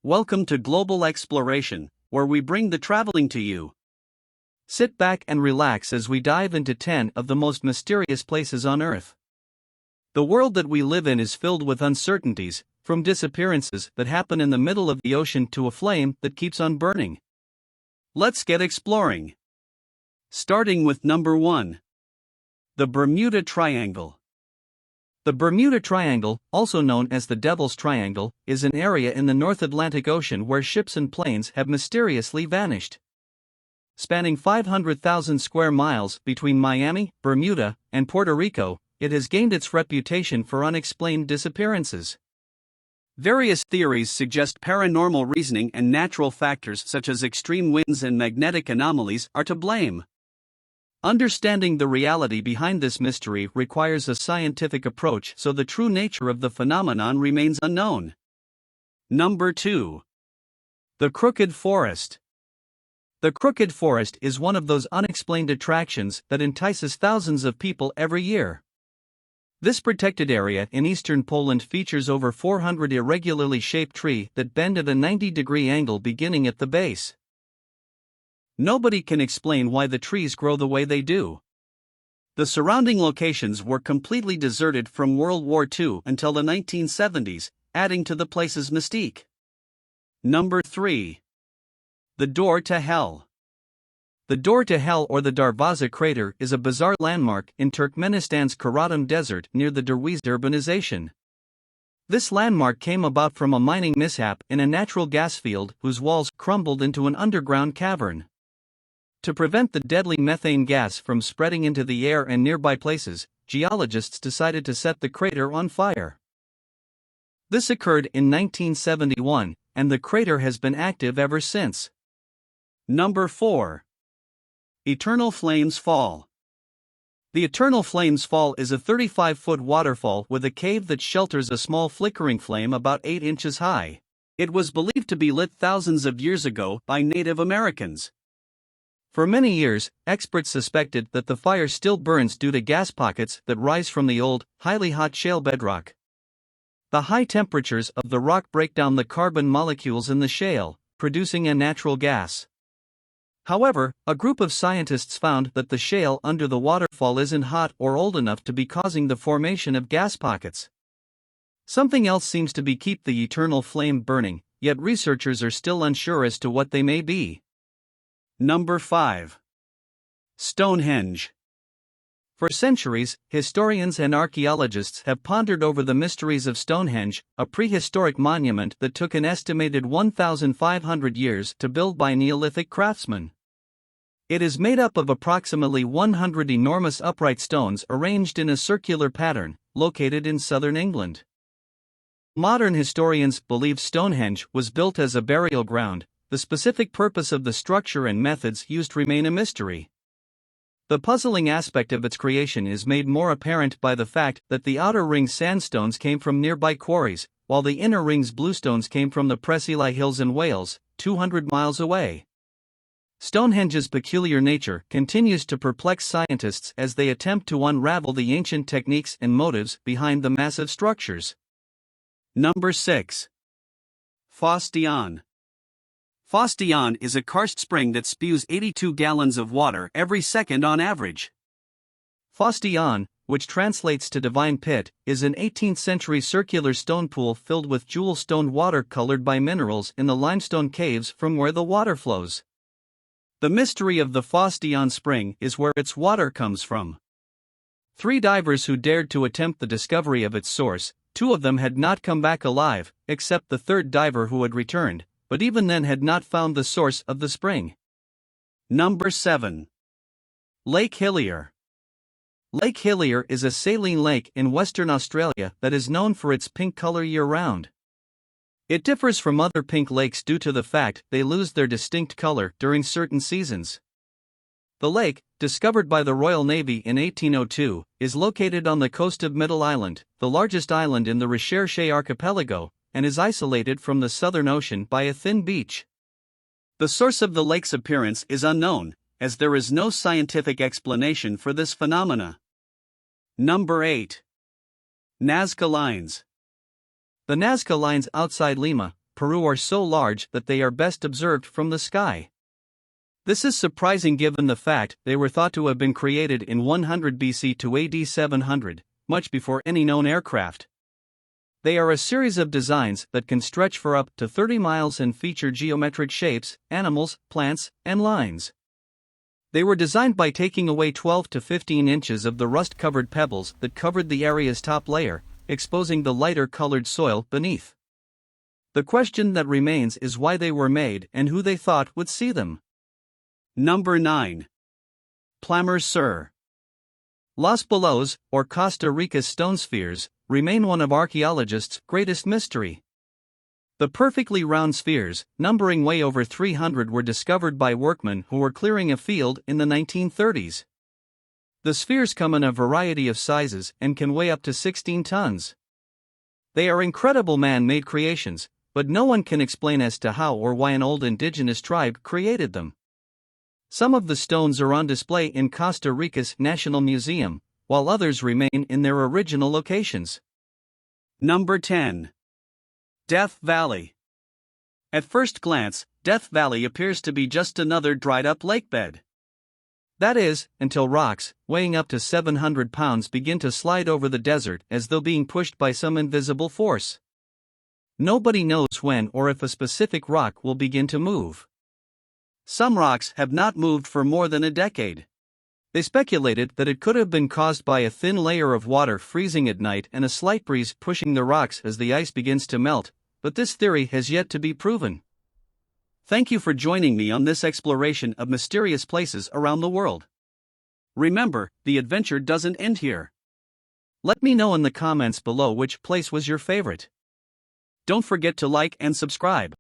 Welcome to Global Exploration, where we bring the traveling to you. Sit back and relax as we dive into 10 of the most mysterious places on Earth. The world that we live in is filled with uncertainties, from disappearances that happen in the middle of the ocean to a flame that keeps on burning. Let's get exploring. Starting with number 1. The Bermuda Triangle. The Bermuda Triangle, also known as the Devil's Triangle, is an area in the North Atlantic Ocean where ships and planes have mysteriously vanished. Spanning 500,000 square miles between Miami, Bermuda, and Puerto Rico, it has gained its reputation for unexplained disappearances. Various theories suggest paranormal reasoning and natural factors such as extreme winds and magnetic anomalies are to blame. Understanding the reality behind this mystery requires a scientific approach, so the true nature of the phenomenon remains unknown. Number 2. The Crooked Forest. The Crooked Forest is one of those unexplained attractions that entices thousands of people every year. This protected area in eastern Poland features over 400 irregularly shaped trees that bend at a 90-degree angle beginning at the base. Nobody can explain why the trees grow the way they do. The surrounding locations were completely deserted from World War II until the 1970s, adding to the place's mystique. Number 3. The Door to Hell. The Door to Hell, or the Darvaza crater, is a bizarre landmark in Turkmenistan's Karatum Desert near the Derwiz urbanization. This landmark came about from a mining mishap in a natural gas field whose walls crumbled into an underground cavern. To prevent the deadly methane gas from spreading into the air and nearby places, geologists decided to set the crater on fire. This occurred in 1971, and the crater has been active ever since. Number 4. Eternal Flames Fall. The Eternal Flames Fall is a 35-foot waterfall with a cave that shelters a small flickering flame about 8 inches high. It was believed to be lit thousands of years ago by Native Americans. For many years, experts suspected that the fire still burns due to gas pockets that rise from the old, highly hot shale bedrock. The high temperatures of the rock break down the carbon molecules in the shale, producing a natural gas. However, a group of scientists found that the shale under the waterfall isn't hot or old enough to be causing the formation of gas pockets. Something else seems to keep the eternal flame burning, yet researchers are still unsure as to what they may be. Number 5. Stonehenge. For centuries, historians and archaeologists have pondered over the mysteries of Stonehenge, a prehistoric monument that took an estimated 1,500 years to build by Neolithic craftsmen. It is made up of approximately 100 enormous upright stones arranged in a circular pattern, located in southern England. Modern historians believe Stonehenge was built as a burial ground. The specific purpose of the structure and methods used remain a mystery. The puzzling aspect of its creation is made more apparent by the fact that the outer ring's sandstones came from nearby quarries, while the inner ring's bluestones came from the Preseli Hills in Wales, 200 miles away. Stonehenge's peculiar nature continues to perplex scientists as they attempt to unravel the ancient techniques and motives behind the massive structures. Number 6. Fosdian. Fosdian is a karst spring that spews 82 gallons of water every second on average. Fosdian, which translates to divine pit, is an 18th-century circular stone pool filled with jewel-stoned water colored by minerals in the limestone caves from where the water flows. The mystery of the Fosdian spring is where its water comes from. 3 divers who dared to attempt the discovery of its source, 2 of them had not come back alive, except the 3rd diver who had returned, but even then had not found the source of the spring. Number 7. Lake Hillier. Lake Hillier is a saline lake in Western Australia that is known for its pink color year-round. It differs from other pink lakes due to the fact they lose their distinct color during certain seasons. The lake, discovered by the Royal Navy in 1802, is located on the coast of Middle Island, the largest island in the Recherche archipelago, and is isolated from the Southern Ocean by a thin beach. The source of the lake's appearance is unknown, as there is no scientific explanation for this phenomena. Number 8. Nazca Lines. The Nazca Lines outside Lima, Peru are so large that they are best observed from the sky. This is surprising given the fact they were thought to have been created in 100 BC to AD 700, much before any known aircraft. They are a series of designs that can stretch for up to 30 miles and feature geometric shapes, animals, plants, and lines. They were designed by taking away 12 to 15 inches of the rust-covered pebbles that covered the area's top layer, exposing the lighter-colored soil beneath. The question that remains is why they were made and who they thought would see them. Number 9. Plamer Sur. Los Bolos, or Costa Rica's stone spheres, remain one of archaeologists' greatest mystery. The perfectly round spheres, numbering way over 300, were discovered by workmen who were clearing a field in the 1930s. The spheres come in a variety of sizes and can weigh up to 16 tons. They are incredible man-made creations, but no one can explain as to how or why an old indigenous tribe created them. Some of the stones are on display in Costa Rica's National Museum, while others remain in their original locations. Number 10. Death Valley. At first glance, Death Valley appears to be just another dried-up lakebed. That is, until rocks, weighing up to 700 pounds, begin to slide over the desert as though being pushed by some invisible force. Nobody knows when or if a specific rock will begin to move. Some rocks have not moved for more than a decade. They speculated that it could have been caused by a thin layer of water freezing at night and a slight breeze pushing the rocks as the ice begins to melt, but this theory has yet to be proven. Thank you for joining me on this exploration of mysterious places around the world. Remember, the adventure doesn't end here. Let me know in the comments below which place was your favorite. Don't forget to like and subscribe.